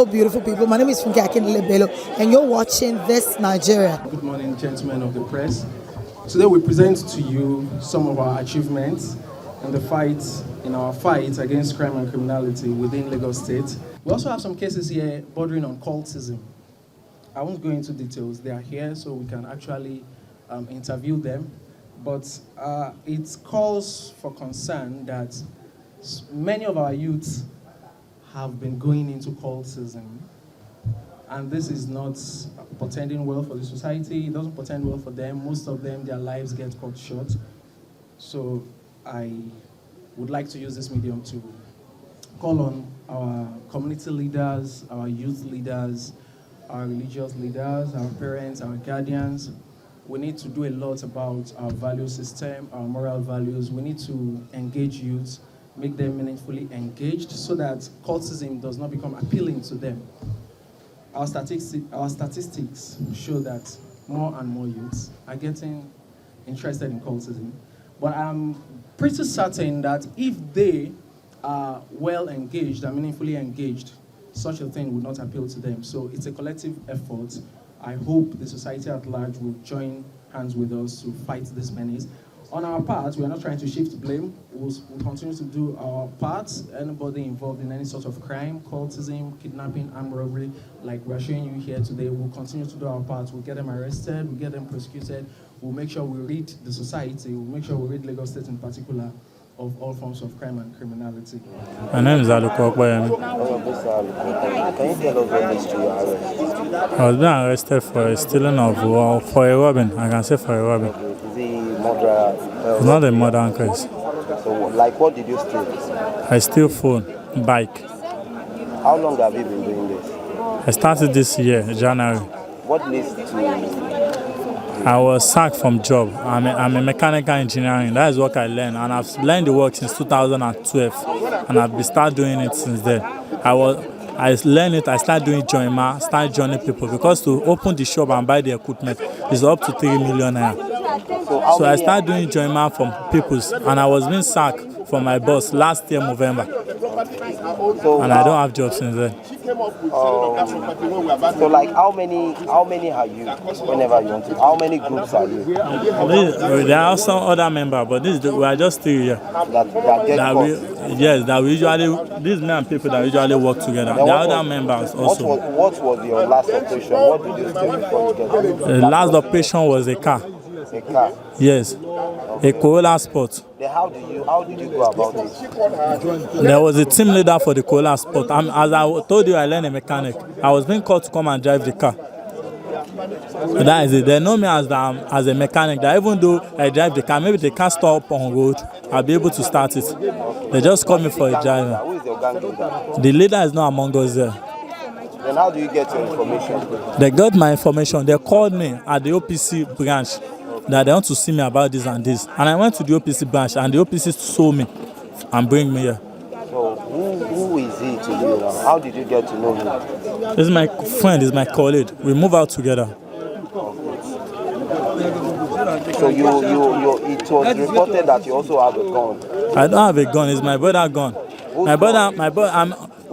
Hello, beautiful people. My name is Funke Akindele Bello, and you're watching This Nigeria. Good morning, gentlemen of the press. Today we present to you some of our achievements in our fight against crime and criminality within Lagos State. We also have some cases here bordering on cultism. I won't go into details. They are here so we can actually interview them. But it calls for concern that many of our youths have been going into cultism. And this is not portending well for the society. It doesn't portend well for them. Most of them, their lives get cut short. So I would like to use this medium to call on our community leaders, our youth leaders, our religious leaders, our parents, our guardians. We need to do a lot about our value system, our moral values. We need to engage youth, make them meaningfully engaged so that cultism does not become appealing to them. Our statistics show that more and more youths are getting interested in cultism. But I'm pretty certain that if they are well engaged and meaningfully engaged, such a thing would not appeal to them. So it's a collective effort. I hope the society at large will join hands with us to fight this menace. On our part, we are not trying to shift blame. We'll continue to do our part. Anybody involved in any sort of crime, cultism, kidnapping, armed robbery, like we're showing you here today, we'll continue to do our part. We'll get them arrested, we'll get them prosecuted. We'll make sure we rid the society, we'll make sure we rid Lagos State in particular of all forms of crime and criminality. My name is Aluko. Can you tell us what led to your arrest? I was being arrested for stealing of, well, for a robbing. I can say for a robbing. Is it murder? It's not a modern case. So, like, what did you steal? I steal phone, bike. How long have you been doing this? I started this year, January. What leads to... I was sacked from job. I'm a mechanical engineering. That is what I learned. And I've learned the work since 2012. And I've been started doing it since then. I learned it, I started doing joiner, started joining people. Because to open the shop and buy the equipment is up to 3 million naira. So I started doing joiner from people's. And I was being sacked from my boss last year, November. And I don't have jobs since then. So like how many are you whenever you want to? How many groups are you? There are some other members, but we are just three here. That we usually, these men and people that usually work together. There are other members also. What was your last operation? What did you steal before you get there? The last operation was a car. A car? Yes. A Corolla Sport. Then how did you go about it? There was a team leader for the Corolla Sport. As I told you, I learned a mechanic. I was being called to come and drive the car. That is it. They know me as a mechanic. That even though I drive the car, maybe they can't stop on road, I'll be able to start it. They just call me for a driver. Who is your gang leader? The leader is not among us there. Then how do you get your information? They got my information. They called me at the OPC branch that they want to see me about this and this. And I went to the OPC branch and the OPC saw me and bring me here. So who is he to you now? How did you get to know him? This is my friend, is my colleague. We move out together. So it was reported that you also have a gun. I don't have a gun, it's my brother's gun. Who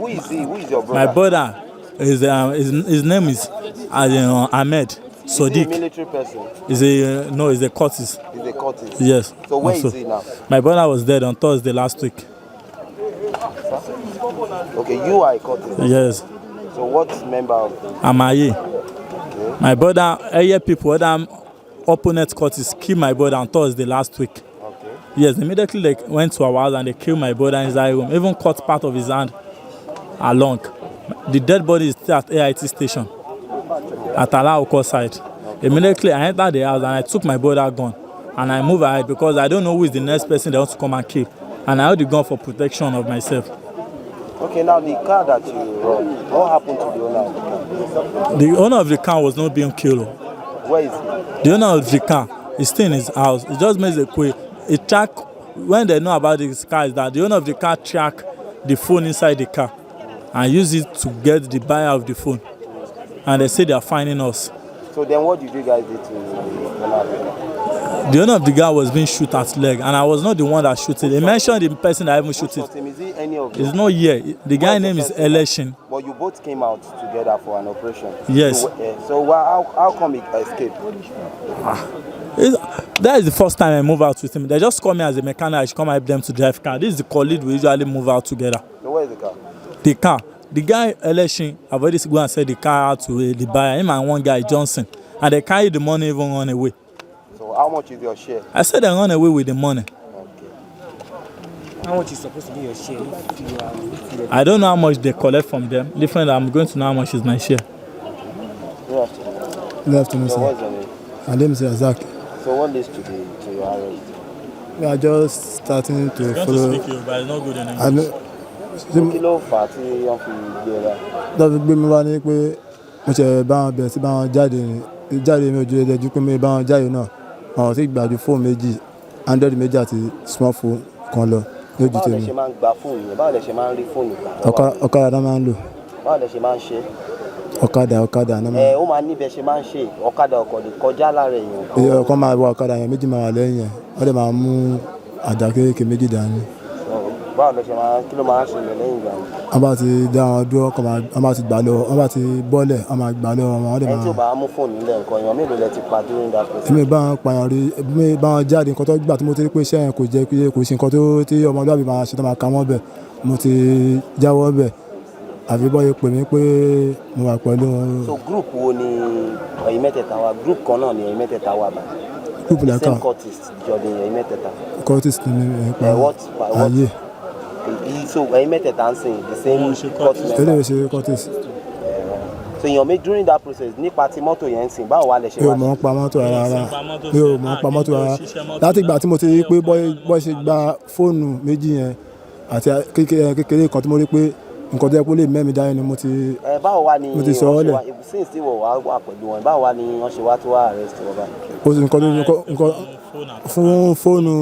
is he? Who is your brother? My brother his name is Ahmed Sadiq. Is he a military person? He's a Curtis. He's a Curtis? Yes. So where is he now? My brother was dead on Thursday last week. Okay, you are a Curtis? Yes. So what member of... Amaye. Okay. My brother, area people, opponent Curtis killed my brother on Thursday last week. Okay. Yes, immediately they went to our house and they killed my brother inside room, even cut part of his hand along. The dead body is still at AIT station at Alaoko side. Immediately I entered the house and I took my brother's gun and I moved ahead because I don't know who is the next person they want to come and kill. And I hold the gun for protection of myself. Okay, now the car that you run, what happened to the owner of the car? The owner of the car was not being killed. Where is he? The owner of the car is still in his house. It just makes a quick. It track when they know about this car is that the owner of the car track the phone inside the car and use it to get the buyer of the phone. And they say they are finding us. So then what did you guys do to the owner of the car? The owner of the guy was being shot at leg, and I was not the one that shot it. They mentioned the person that even shot it. Is he any of It's not here. The guy name is Election. But you both came out together for an operation. Yes. So how come he escaped? That is the first time I move out with him. They just call me as a mechanic. I should come help them to drive car. This is the colleague we usually move out together. So where is the car? The car. The guy election, I've already go and sell the car out to the buyer. Him and one guy, Johnson. And they carry the money even run away. So how much is your share? I said they run away with the money. How much is supposed to be your share? I don't know how much they collect from them. Different, I'm going to know how much is my share. Good afternoon. Good afternoon, So sir. what's your name? My name is Razak. So what leads to your arrest? We are just starting to follow. but it's not good in I know. Kí ló fà á tí wọ́n fi gbé ẹ báyìí? Lọ́fi gbé mi wá ní pé mo ṣe bá wọn bẹ̀rẹ̀ sí bá wọn jáde mi ojú ẹ̀jẹ̀ pé mi bá wọn jáde náà. Àwọn tí gbàdú fóònù méjì, Android méjì àti smartphone kan lọ lójú Báwo lẹ tèmi. ṣe máa ń gba fóònù yẹn? Báwo lẹ ṣe máa ń rí fóònù gbà? Ọ̀kadà náà máa ń lò. Báwo lẹ ṣe máa ń ṣe? Ọ̀kadà náà máa ń lò. Ó máa níbẹ̀ ṣe máa ń ṣe ọ̀kadà ọkọ̀ lè kọjá lára èèyàn. Ọ̀kan máa wọ ọ̀kadà yẹn méjì máa wà lẹ́yìn yẹn. Wọ́n dẹ̀ máa mú àdá kéékèèké méjì dání. Báwo lẹ ṣe máa kí ló máa ń ṣẹlẹ̀ lẹ́yìn ìgbà yẹn? Wọ́n bá ti dá wọn dúró, wọ́n bá ti gbà lọ, wọ́n bá ti bọ́lẹ̀, wọ́n máa gbà lọ wọn dẹ̀ Ẹni tí ò máa. bá mú fóònù nílẹ̀ nǹkan èèyàn mélòó lẹ ti pa during that process? Èmi bá wọn pààyàn rí, èmi bá wọn jáde nǹkan tó gbà tí mo ti rí pé iṣẹ́ yẹn kò jẹ́ pé kò sí nǹkan tó tí ọmọlúwàbí máa ṣe tó máa ka mọ́ bẹ̀, mo ti jáwọ́ bẹ̀. Àfi bọ́yẹ pè mí pé mo wà pẹ̀lú wọn. So group wo ni ẹ̀yin mẹ́tẹ̀ẹ̀ta wà? Group kan náà ni ẹ̀yin mẹ́tẹ̀ẹ̀ta wà bá? Group lẹ́ka Same cultist jọ ni ẹ̀yin mẹ́tẹ̀ẹ̀ta? Curtis ní nípa What? ayé. So ẹ̀yin mẹ́tẹ̀ẹ̀ta ń sìn the same cultist member? Eléyìí ṣe Curtis. So èèyàn mi during that process nípa ti mọ́tò yẹn ń sìn báwo wà lẹ ṣe Mi ò wá mọ̀ sí? ń pa mọ́tò rárá. Mi ò mọ̀ ń pa mọ́tò rárá. Láti ìgbà tí mo ti rí pé bọ́ọ̀ ṣe gba fóònù méjì yẹn àti kékeré kan tí mo rí pé nǹkan tó yẹ kó lè mẹ́mi dání ni mo ti. Báwo wá ni mo ti sọ ọ́ lẹ̀. since tí wọ́n wá pẹ̀lú wọn báwo wá ni wọ́n ṣe wá tó wá arrest wọn báyìí? Ó sì nǹkan fún fóònù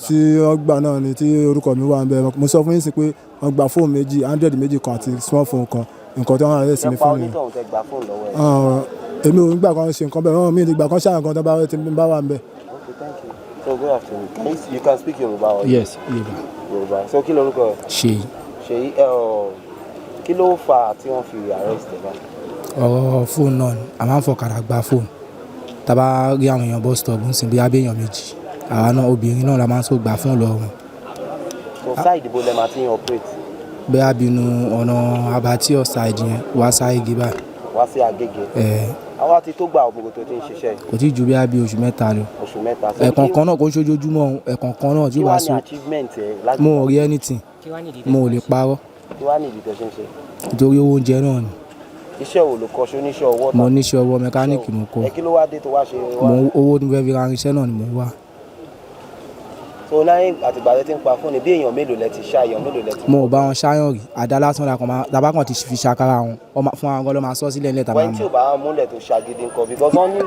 tí wọ́n gbà náà ni tí orúkọ mi wà ń bẹ. Mo sọ fún yín sí pé wọ́n gba fóònù méjì, Android méjì kan àti smartphone kan. Nǹkan tí wọ́n arrest mi fún mi. Nípa onítọ̀hún tẹ gba fóònù lọ́wọ́ ẹ̀. Èmi ò ní gbà kan ṣe nǹkan bẹ́ẹ̀, wọ́n mi ní gbà kan ṣáà nǹkan tó bá wà ń bẹ. Okay, thank you. So good afternoon. You can speak Yoruba or? Yes, Yoruba. Yoruba. So kí lorúkọ ẹ? Ṣèyí. Ṣèyí kí ló fà á tí wọ́n fi arrest ẹ báyìí? Ọ̀rọ̀ fóònù náà ni a máa ń fọ̀kadà gba fóònù. Tá bá rí àwọn èèyàn bus stop ń sìn bí abéèyàn méjì. Àwa náà obìnrin náà la máa ń tó gba fóònù lọ́wọ́ wọn. So side ibo lẹ máa ti ń operate? Bẹ́ẹ̀ abinú ọ̀nà Abattoir side yẹn wá sáyé gíba. Wá sí Agége. Àwa ti tó gba ògbógbò tó ti ń ṣiṣẹ́ yìí. Kò tí ju bí oṣù mẹ́ta lọ. Oṣù mẹ́ta. Ẹ̀ẹ̀kọ̀ọ̀kan náà kò ń ṣojoojúmọ́ ẹ̀ẹ̀kọ̀ọ̀kan náà tí Kí wàá wá so. ní achievement ẹ láti? Mo ò rí anything. Mo ò lè parọ́. Kí wá ní ìdí tó ṣe ń ṣe? Nítorí owó oúnjẹ náà ni. Iṣẹ́ wo ló kọ́ ṣe oníṣẹ́ ọwọ́? Mo níṣẹ́ ọwọ́ mẹkáníìkì mo kọ́. Kí ló wá dé tó wá ṣe wá? Owó ní fẹ́ẹ́ fi ra irinṣẹ́ náà ni mo wá. So láyé àtìgbà tẹ́ ti ń pa fóònù bí èèyàn mélòó lẹ ti ṣá èèyàn mélòó lẹ ti. Mo ò bá wọn ṣáyàn rí àdá lásán làbá kan ti fi ṣàkárà wọn fún àwọn ọgọ́ ló máa sọ sílẹ̀ nílẹ̀ tàbí wọ́n tí ò bá múlẹ̀ tó ṣàgídí nǹkan because wọ́n ní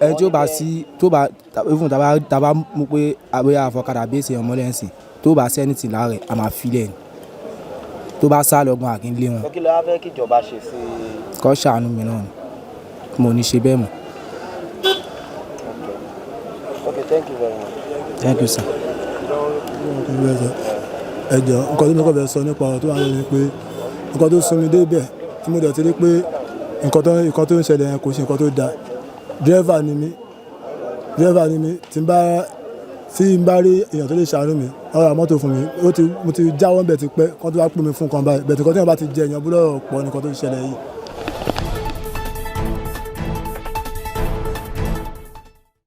ẹni tí ó bá sí tó bá even tàbá mú pé àbóyá àfọkàdà bẹ́ẹ̀sì ọmọ lẹ́sìn tó bá sẹ́ni tì láàrẹ̀ a máa fi lẹ̀ ni tó bá sá lọ́gbọ̀n àkínlé wọn. kí ló wá fẹ́ kí ìjọba ṣe sí i. Kọ́ ṣàánú mi náà ni mo ní ṣe bẹ́ẹ̀ mọ́. Okay, thank you very much. Thank you, sir. Ẹjọ́ nǹkan tí mo kọ́ fẹ́ sọ nípa ọ̀rọ̀ tó wà lórí pé nǹkan tó sún mi débẹ̀ tí mo dẹ̀ ti rí pé nǹkan tó ń ṣẹlẹ̀ yẹn kò ṣe nǹkan tó dáa. Dírẹ́fà ni mí tí n bá rí èèyàn tó lè ṣàánú mi wọ́n ra mọ́tò fún mi mo ti jáwọ́ bẹ̀ ti pẹ́ kán tó wá pè mí fún nǹkan báyìí bẹ̀ tí nǹkan tí wọ́n bá ti jẹ èèyàn búlọ̀ pọ̀ nǹkan tó ń ṣẹlẹ̀ yìí.